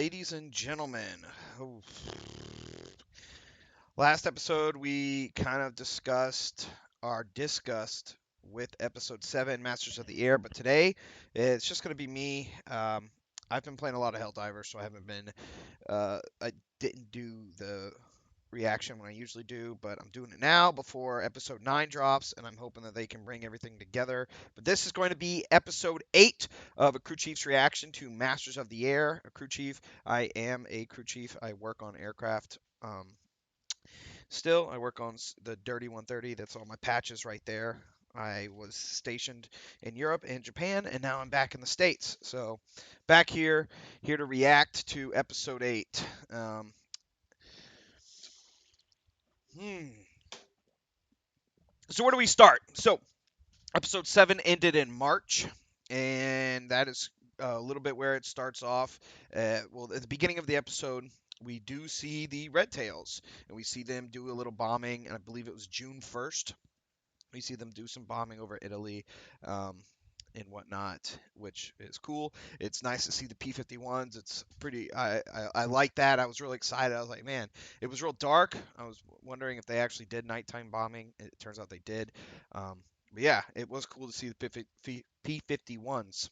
ladies and gentlemen. Oh, last episode, we kind of discussed our disgust with episode 7, Masters of the Air, but today it's just going to be me. I've been playing a lot of Helldivers, so I haven't been, I didn't do the reaction when I usually do, but I'm doing it now before episode 9 drops, and I'm hoping that they can bring everything together. But this is going to be episode 8 of a crew chief's reaction to Masters of the Air. A crew chief. I am a crew chief. I work on aircraft. Still, I work on the Dirty 130. That's all my patches right there. I was stationed in Europe and Japan, and now I'm back in the States. So, back here to react to episode 8. Hmm. So, where do we start? So, episode 7 ended in March, and that is a little bit where it starts off. Well, at the beginning of the episode, we do see the Red Tails, and we see them do a little bombing, and I believe it was June 1st. We see them do some bombing over Italy. And whatnot, which is cool. It's nice to see the P-51s. It's pretty. I like that. I was really excited. I was like, man, it was real dark. I was wondering if they actually did nighttime bombing. It turns out they did. Um, but yeah, it was cool to see the P-51s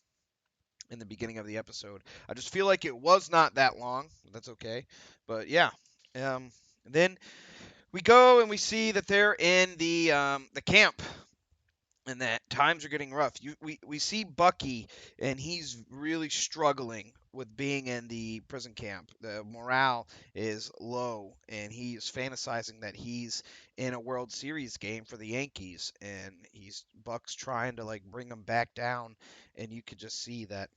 in the beginning of the episode. I just feel like it was not that long. That's okay. But yeah. Then we go and we see that they're in the camp and that times are getting rough. We see Bucky, and he's really struggling with being in the prison camp. The morale is low, and he's fantasizing that he's in a World Series game for the Yankees, and Buck's trying to like bring him back down, and you could just see that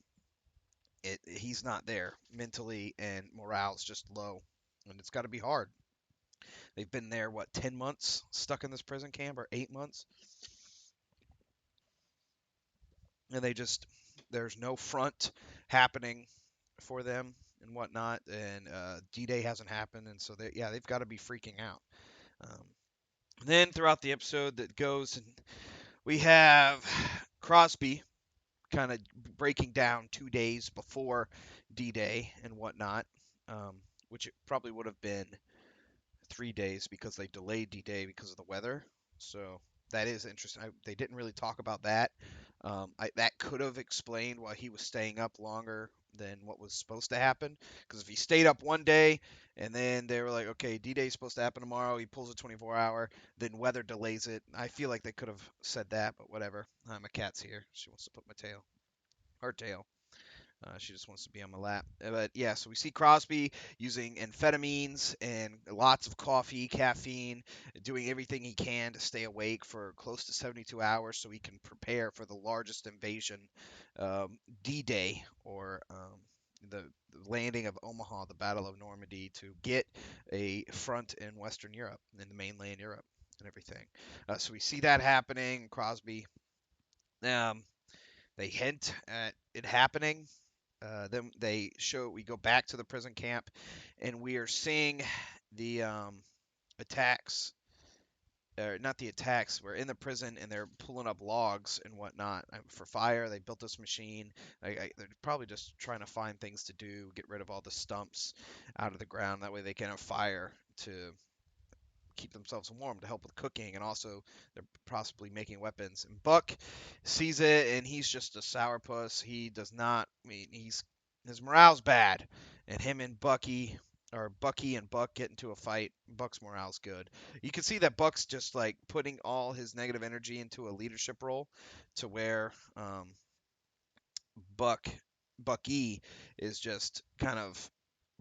he's not there mentally, and morale's just low, and it's got to be hard. They've been there what 10 months stuck in this prison camp, or 8 months, and there's no front happening for them and whatnot, and D-Day hasn't happened, and so they've got to be freaking out. Um, then throughout the episode that goes, and we have Crosby kind of breaking down 2 days before D-Day and whatnot, which it probably would have been 3 days because they delayed D-Day because of the weather. So that is interesting. They didn't really talk about that. That could have explained why he was staying up longer than what was supposed to happen. Because if he stayed up one day and then they were like, okay, D-Day is supposed to happen tomorrow, he pulls a 24-hour, then weather delays it. I feel like they could have said that, but whatever. My cat's here. She wants to put her tail. She just wants to be on my lap. But yeah, so we see Crosby using amphetamines and lots of coffee, caffeine, doing everything he can to stay awake for close to 72 hours so he can prepare for the largest invasion, D-Day, or the landing of Omaha, the Battle of Normandy, to get a front in Western Europe, in the mainland Europe, and everything. So we see that happening. Crosby. Um, they hint at it happening. Then we go back to the prison camp, and we are seeing the attacks, or not the attacks. We're in the prison, and they're pulling up logs and whatnot for fire. They built this machine. They're probably just trying to find things to do, get rid of all the stumps out of the ground. That way they can have fire to keep themselves warm, to help with cooking, and also they're possibly making weapons. And Buck sees it, and he's just a sourpuss. He does not. I mean, his morale's bad, and him and Bucky and Buck get into a fight. Buck's morale's good. You can see that Buck's just like putting all his negative energy into a leadership role, to where Buck Bucky is just kind of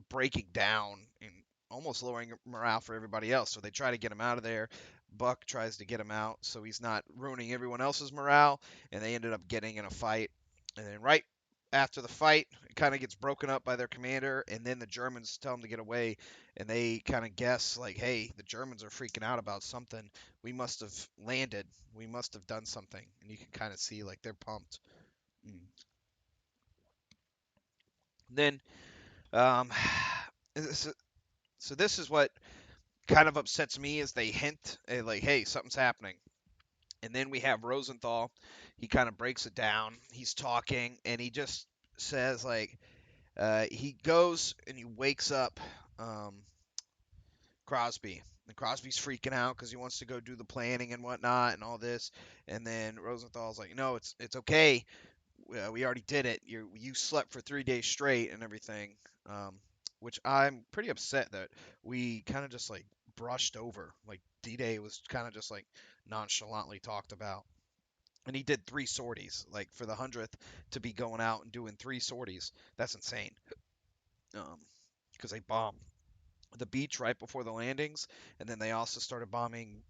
breaking down and almost lowering morale for everybody else. So they try to get him out of there. Buck tries to get him out so he's not ruining everyone else's morale, and they ended up getting in a fight. And then right after the fight, it kind of gets broken up by their commander, and then the Germans tell them to get away, and they kind of guess like, hey, the Germans are freaking out about something. We must have landed. We must have done something. And you can kind of see like they're pumped. Mm. Then um, so this is what kind of upsets me, is they hint like, hey, something's happening. And then we have Rosenthal. He kind of breaks it down. He's talking, and he just says like, He goes and he wakes up um, Crosby. And Crosby's freaking out because he wants to go do the planning and whatnot and all this. And then Rosenthal's like, "No, it's okay. We already did it. You slept for 3 days straight and everything." Um, which I'm pretty upset that we kind of just like brushed over. Like D-Day was kind of just like nonchalantly talked about. And he did 3 sorties. Like for the 100th to be going out and doing 3 sorties, that's insane. Because they bombed the beach right before the landings, and then they also started bombing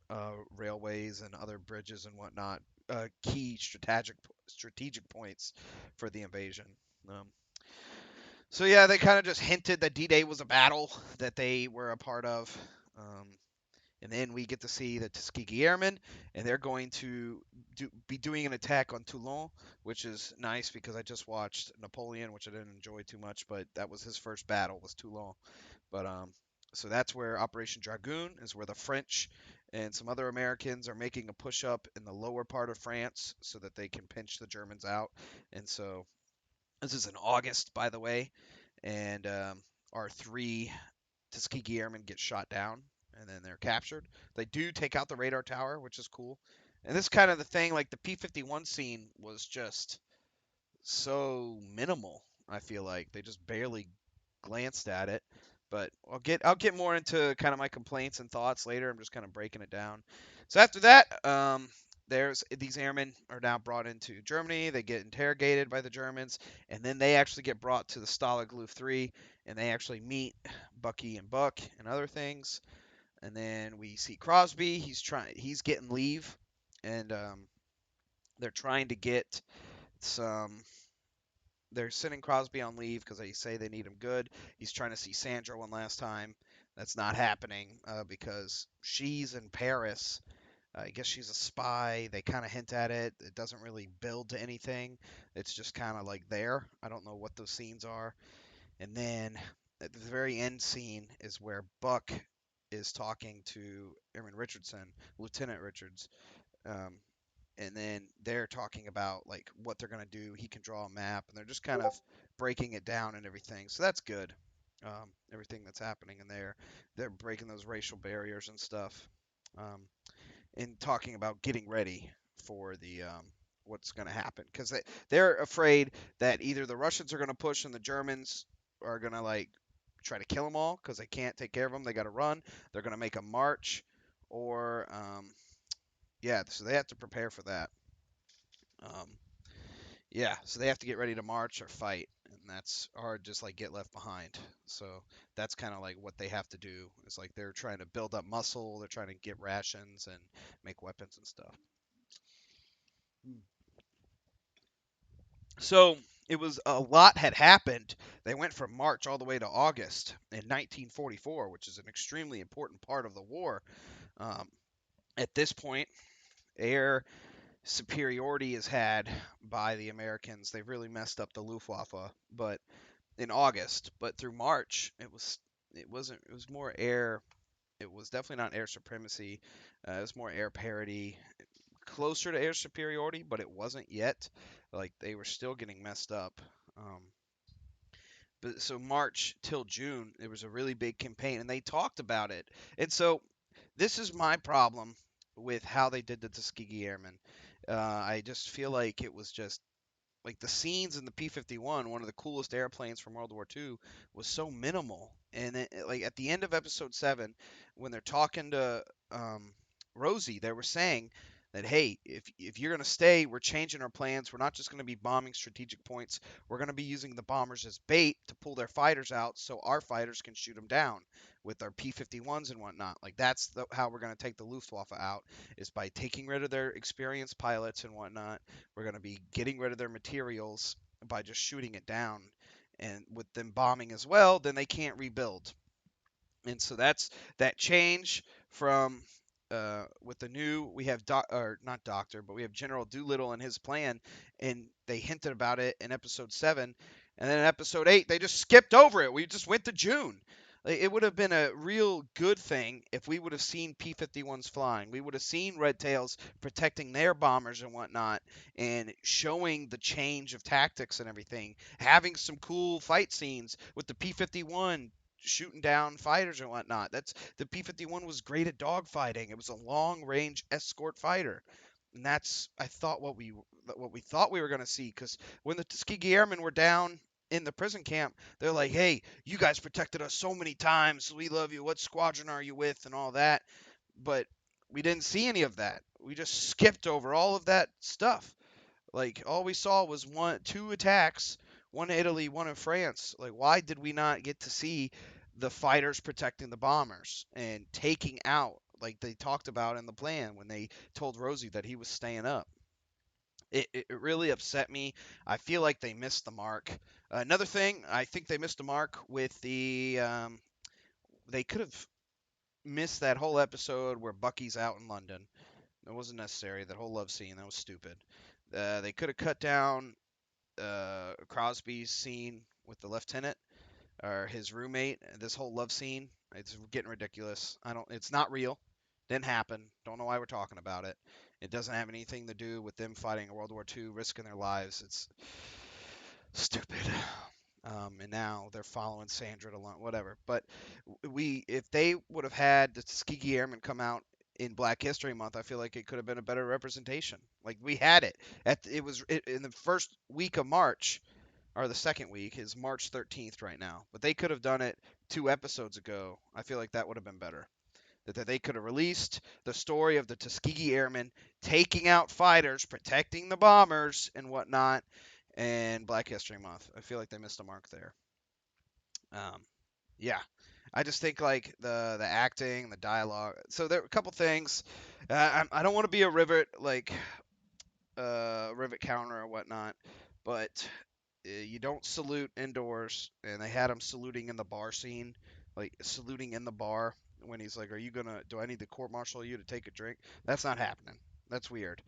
railways and other bridges and whatnot, key strategic points for the invasion. Um, so yeah, they kind of just hinted that D-Day was a battle that they were a part of. Um, and then we get to see the Tuskegee Airmen, and they're going to be doing an attack on Toulon, which is nice because I just watched Napoleon, which I didn't enjoy too much, but that was his first battle, was Toulon. But so that's where Operation Dragoon is, where the French and some other Americans are making a push up in the lower part of France so that they can pinch the Germans out. And so this is in August, by the way, and our 3 Tuskegee Airmen get shot down and then they're captured. They do take out the radar tower, which is cool. And this kind of the thing, like the P-51 scene was just so minimal. I feel like they just barely glanced at it. But I'll get more into kind of my complaints and thoughts later. I'm just kind of breaking it down. So after that, there's these airmen are now brought into Germany. They get interrogated by the Germans, and then they actually get brought to the Stalag Luft 3, and they actually meet Bucky and Buck and other things. And then we see Crosby. He's getting leave, and they're trying to get some they're sending Crosby on leave because they say they need him good. He's trying to see Sandra one last time. That's not happening because she's in Paris. I guess she's a spy. They kind of hint at it. It doesn't really build to anything. It's just kind of like there. I don't know what those scenes are. And then at the very end scene is where Buck is talking to Airman Richardson, Lieutenant Richards, um, and then they're talking about like what they're gonna do. He can draw a map, and they're just kind of breaking it down and everything. So that's good. Everything that's happening in there, they're breaking those racial barriers and stuff, and talking about getting ready for the what's gonna happen because they're afraid that either the Russians are gonna push and the Germans are gonna like try to kill them all because they can't take care of them. They got to run. They're gonna make a march, or yeah, so they have to prepare for that. Um, yeah, so they have to get ready to march or fight, and that's or just like get left behind. So that's kind of like what they have to do. It's like they're trying to build up muscle, they're trying to get rations and make weapons and stuff. So it was a lot had happened. They went from March all the way to August in 1944, which is an extremely important part of the war. Um, at this point, air superiority is had by the Americans. They've really messed up the Luftwaffe, but in August, but through March, it was more air. It was definitely not air supremacy. It was more air parity, closer to air superiority, but it wasn't yet. Like they were still getting messed up. Um, but so March till June, it was a really big campaign, and they talked about it. And so this is my problem with how they did the Tuskegee Airmen. I just feel like it was just like the scenes in the P-51, one of the coolest airplanes from World War II, was so minimal. And like at the end of episode 7, when they're talking to Rosie, they were saying that hey, if you're gonna stay, we're changing our plans. We're not just gonna be bombing strategic points. We're gonna be using the bombers as bait to pull their fighters out, so our fighters can shoot them down with our P-51s and whatnot. Like that's how we're gonna take the Luftwaffe out, is by taking rid of their experienced pilots and whatnot. We're going to be getting rid of their materials by just shooting it down. And with them bombing as well, then they can't rebuild. And so that's that change from with the new we have or not doctor, but we have General Doolittle and his plan, and they hinted about it in episode 7, and then in episode 8 they just skipped over it. We just went to June. Like, it would have been a real good thing if we would have seen P-51s flying. We would have seen Red Tails protecting their bombers and whatnot, and showing the change of tactics and everything. Having some cool fight scenes with the P-51 shooting down fighters and whatnot. The P-51 was great at dogfighting. It was a long-range escort fighter. And that's I thought what we thought we were going to see, because when the Tuskegee Airmen were down in the prison camp, they're like, "Hey, you guys protected us so many times. We love you. What squadron are you with?" and all that. But we didn't see any of that. We just skipped over all of that stuff. Like, all we saw was two attacks, one in Italy, one in France. Like, why did we not get to see the fighters protecting the bombers and taking out, like they talked about in the plan when they told Rosie that he was staying up? It really upset me. I feel like they missed the mark. Another thing, I think they missed the mark with they could have missed that whole episode where Bucky's out in London. It wasn't necessary. That whole love scene, that was stupid. They could have cut down Crosby's scene with the lieutenant or his roommate. This whole love scene, it's getting ridiculous. I don't. It's not real. Didn't happen. Don't know why we're talking about it. It doesn't have anything to do with them fighting in World War II, risking their lives. It's stupid. And now they're following Sandra to London, whatever. But if they would have had the Tuskegee Airmen come out in Black History Month, I feel like it could have been a better representation. Like, we had it in the first week of March, or the second week is March 13th right now. But they could have done it 2 episodes ago. I feel like that would have been better. That they could have released the story of the Tuskegee Airmen taking out fighters, protecting the bombers and whatnot, and Black History Month. I feel like they missed a mark there. Um, yeah, I just think like the acting, the dialogue. So there are a couple things. I don't want to be a rivet counter or whatnot, but you don't salute indoors, and they had him saluting in the bar scene, like saluting in the bar when he's like, "Are you gonna? Do I need to court martial you to take a drink?" That's not happening. That's weird.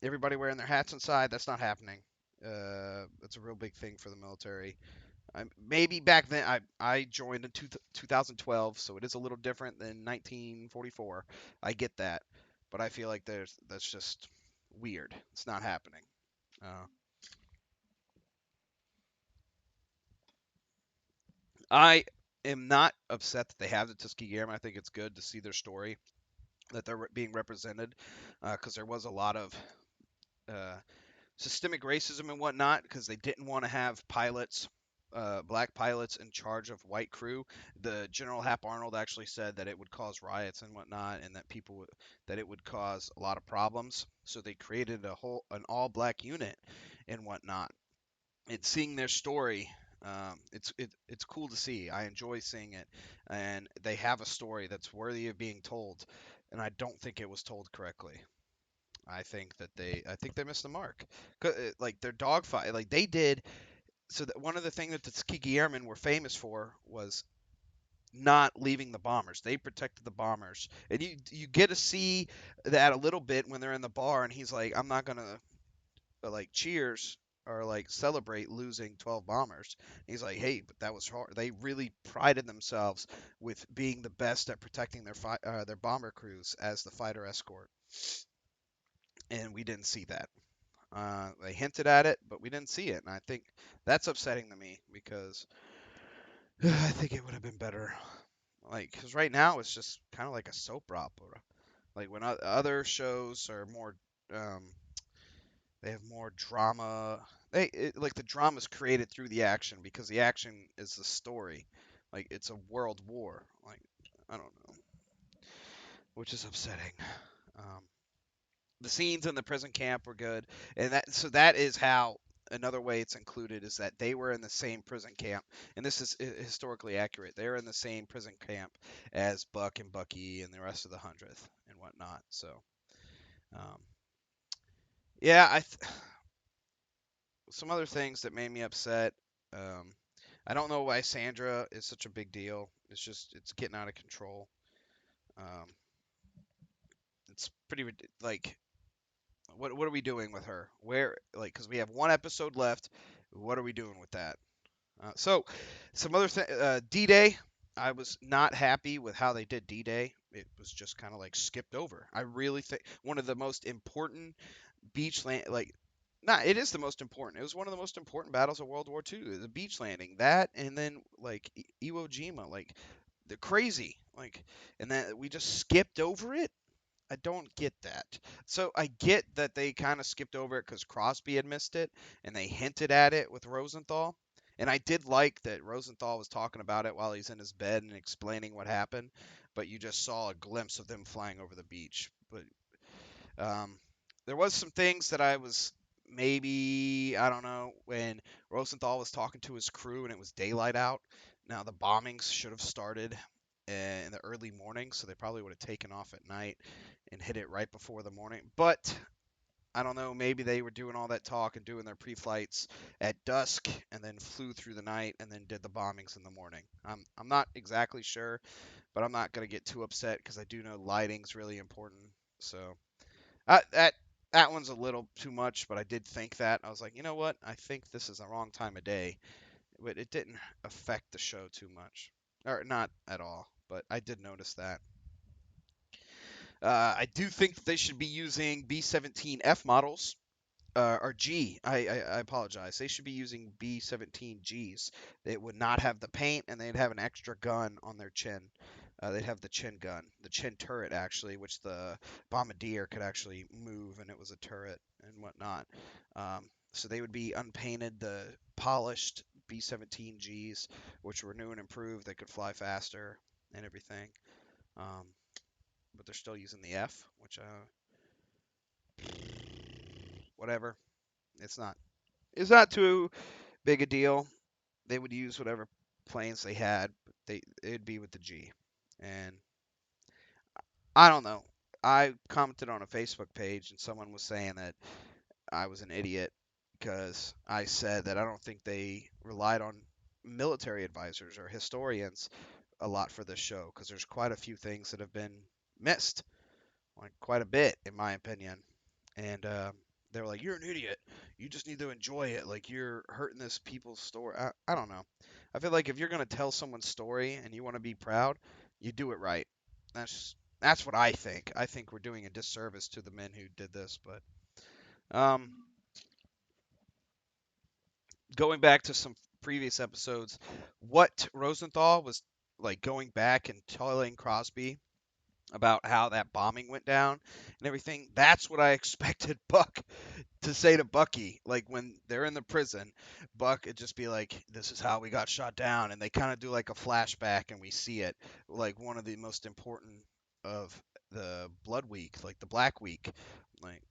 Everybody wearing their hats inside. That's not happening. That's a real big thing for the military. Maybe back then I joined in 2012, so it is a little different than 1944. I get that, but I feel like that's just weird. It's not happening. Uh, I am not upset that they have the Tuskegee Airmen. I think it's good to see their story, that they're being represented, because there was a lot of uh, systemic racism and whatnot, because they didn't want to have black pilots in charge of white crew. The General Hap Arnold actually said that it would cause riots and whatnot, and that it would cause a lot of problems. So they created an all black unit and whatnot. And seeing their story, it's cool to see. I enjoy seeing it, and they have a story that's worthy of being told. And I don't think it was told correctly. I think they missed the mark. Like their dogfight, like they did. So that one of the things that the Tuskegee Airmen were famous for was not leaving the bombers. They protected the bombers, and you get to see that a little bit when they're in the bar, and he's like, "I'm not gonna like cheers or like celebrate losing 12 bombers." He's like, "Hey, but that was hard." They really prided themselves with being the best at protecting their bomber crews as the fighter escort, and we didn't see that. They hinted at it, but we didn't see it, and I think that's upsetting to me because I think it would have been better. Like, because right now it's just kind of like a soap opera. Like when other shows are more, um, they have more drama. Like the drama is created through the action because the action is the story. Like it's a world war. Like I don't know, which is upsetting. Um, the scenes in the prison camp were good, and that is how another way it's included is that they were in the same prison camp, and this is historically accurate. They were in the same prison camp as Buck and Bucky and the rest of the 100th and whatnot. So, um, yeah, some other things that made me upset. Um, I don't know why Sandra is such a big deal. It's getting out of control. Um, it's pretty like what are we doing with her? Where, like, because we have one episode left. What are we doing with that? So, some other D-Day. I was not happy with how they did D-Day. It was just kind of like skipped over. I really think one of the most important beach land, like, not it is the most important. It was one of the most important battles of World War II. The beach landing, that, and then like Iwo Jima, like the crazy, like, and then we just skipped over it. I don't get that. So I get that they kind of skipped over it because Crosby had missed it, and they hinted at it with Rosenthal. And I did like that Rosenthal was talking about it while he's in his bed and explaining what happened, but you just saw a glimpse of them flying over the beach. But um, there was some things that I was maybe, I don't know, when Rosenthal was talking to his crew and it was daylight out. Now the bombings should have started in the early morning, so they probably would have taken off at night and hit it right before the morning. But I don't know, maybe they were doing all that talk and doing their pre-flights at dusk and then flew through the night and then did the bombings in the morning. I'm not exactly sure, but I'm not going to get too upset because I do know lighting's really important. So that one's a little too much, but I did think that. I was like, you know what? I think this is the wrong time of day. But it didn't affect the show too much, or not at all. But I did notice that. I do think that they should be using B-17F models, or G. I apologize. They should be using B-17Gs. They would not have the paint, and they'd have an extra gun on their chin. They'd have the chin gun, the chin turret actually, which the bombardier could actually move, and it was a turret and whatnot. So they would be unpainted, the polished B-17Gs, which were new and improved. They could fly faster and everything. Um, but they're still using the F, which whatever. It's not. It's not too big a deal. They would use whatever planes they had, but it'd be with the G. And I don't know. I commented on a Facebook page and someone was saying that I was an idiot because I said that I don't think they relied on military advisors or historians a lot for this show because there's quite a few things that have been missed, like quite a bit in my opinion. And they were like, "You're an idiot. You just need to enjoy it. Like you're hurting this people's story." I don't know. I feel like if you're gonna tell someone's story and you want to be proud, you do it right. That's what I think. I think we're doing a disservice to the men who did this. But um, going back to some previous episodes, what Rosenthal was like going back and telling Crosby about how that bombing went down and everything. That's what I expected Buck to say to Bucky, like when they're in the prison, Buck would just be like, "This is how we got shot down," and they kind of do like a flashback, and we see it, like one of the most important of the Blood Week, like the Black Week. Like,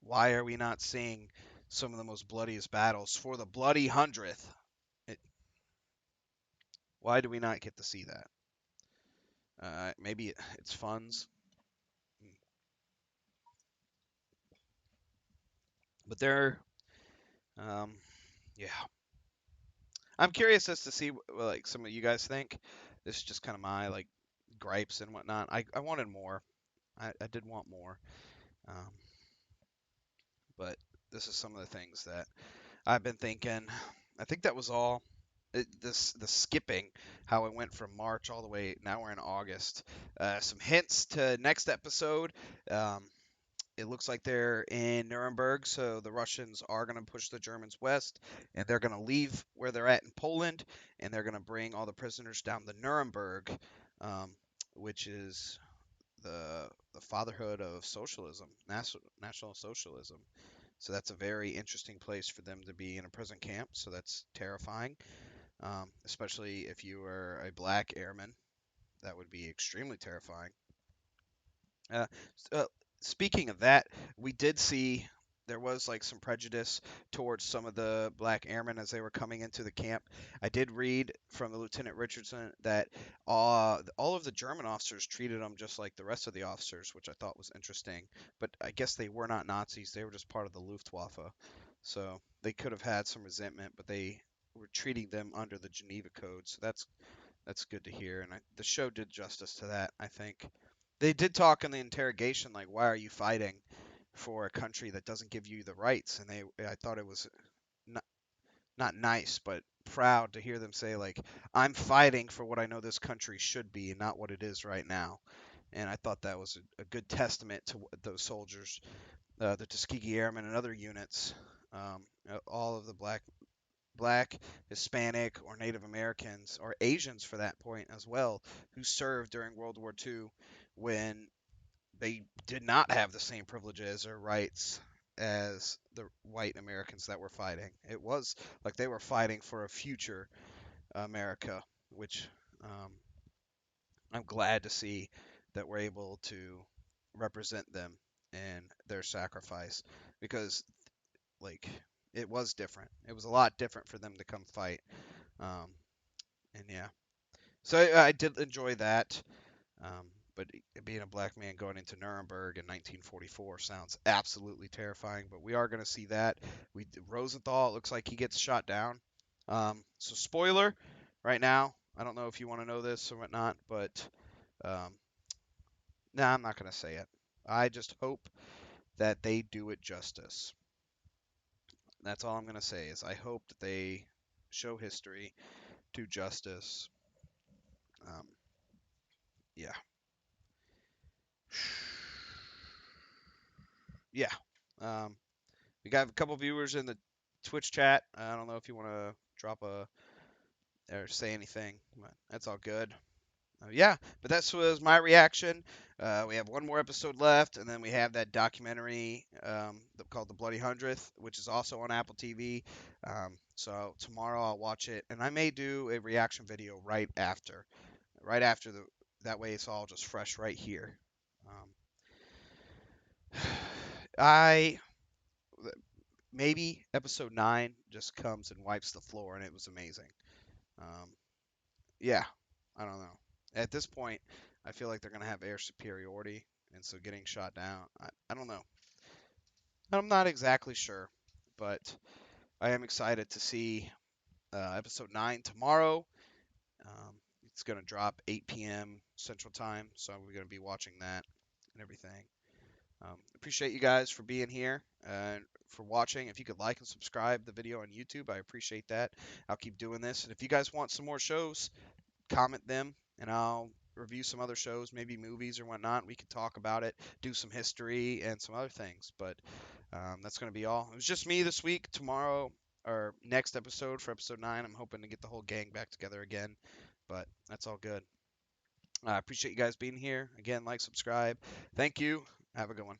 why are we not seeing some of the most bloodiest battles for the bloody hundredth? It, why do we not get to see that? Maybe it's funds, but they're, um, yeah. I'm curious as to see what, like some of you guys think. This is just kind of my like gripes and whatnot. I wanted more. I did want more. Um, but this is some of the things that I've been thinking. I think that was all. The skipping, how it went from March all the way. Now we're in August. Some hints to next episode. Um, it looks like they're in Nuremberg, so the Russians are going to push the Germans west, and they're going to leave where they're at in Poland, and they're going to bring all the prisoners down to Nuremberg, um, which is the fatherhood of socialism, national socialism. So that's a very interesting place for them to be in a prison camp. So that's terrifying, especially if you are a black airman. That would be extremely terrifying. Uh, uh, Speaking of that, we did see there was like some prejudice towards some of the black airmen as they were coming into the camp. I did read from the Lieutenant Richardson that all of the German officers treated them just like the rest of the officers, which I thought was interesting. But I guess they were not Nazis; they were just part of the Luftwaffe, so they could have had some resentment, but they were treating them under the Geneva Code. So that's good to hear, and the show did justice to that, I think. They did talk in the interrogation, like, why are you fighting for a country that doesn't give you the rights? And I thought it was not, not nice, but proud to hear them say like, I'm fighting for what I know this country should be and not what it is right now. And I thought that was a good testament to those soldiers, the Tuskegee Airmen and other units, all of the black, Hispanic, or Native Americans, or Asians for that point as well, who served during World War II when they did not have the same privileges or rights as the white Americans that were fighting. It was like they were fighting for a future America, which I'm glad to see that we're able to represent them and their sacrifice because, like, it was different. It was a lot different for them to come fight. Um, and yeah, so I did enjoy that. Um, but being a black man going into Nuremberg in 1944 sounds absolutely terrifying. But we are going to see that. Rosenthal, it looks like he gets shot down. So spoiler, right now, I don't know if you want to know this or whatnot, but um, nah, I'm not going to say it. I just hope that they do it justice. That's all I'm going to say is I hope that they show history, do justice. Um, yeah. Yeah. Um, we got a couple viewers in the Twitch chat. I don't know if you want to drop a or say anything, but that's all good. Yeah, but that was my reaction. We have one more episode left, and then we have that documentary called The Bloody Hundredth, which is also on Apple TV. So tomorrow I'll watch it, and I may do a reaction video right after the. That way it's all just fresh right here. I maybe episode 9 just comes and wipes the floor, and it was amazing. Um, yeah, I don't know. At this point, I feel like they're gonna have air superiority, and so getting shot down, I don't know. I'm not exactly sure, but I am excited to see episode 9 tomorrow. Um, it's gonna drop 8 p.m. Central Time, so we're gonna be watching that and everything. Appreciate you guys for being here and for watching. If you could like and subscribe the video on YouTube, I appreciate that. I'll keep doing this. And if you guys want some more shows, comment them and I'll review some other shows, maybe movies or whatnot. We could talk about it, do some history and some other things. But that's going to be all. It was just me this week. Tomorrow, or next episode for episode 9, I'm hoping to get the whole gang back together again. But that's all good. I appreciate you guys being here. Again, like, subscribe. Thank you. Have a good one.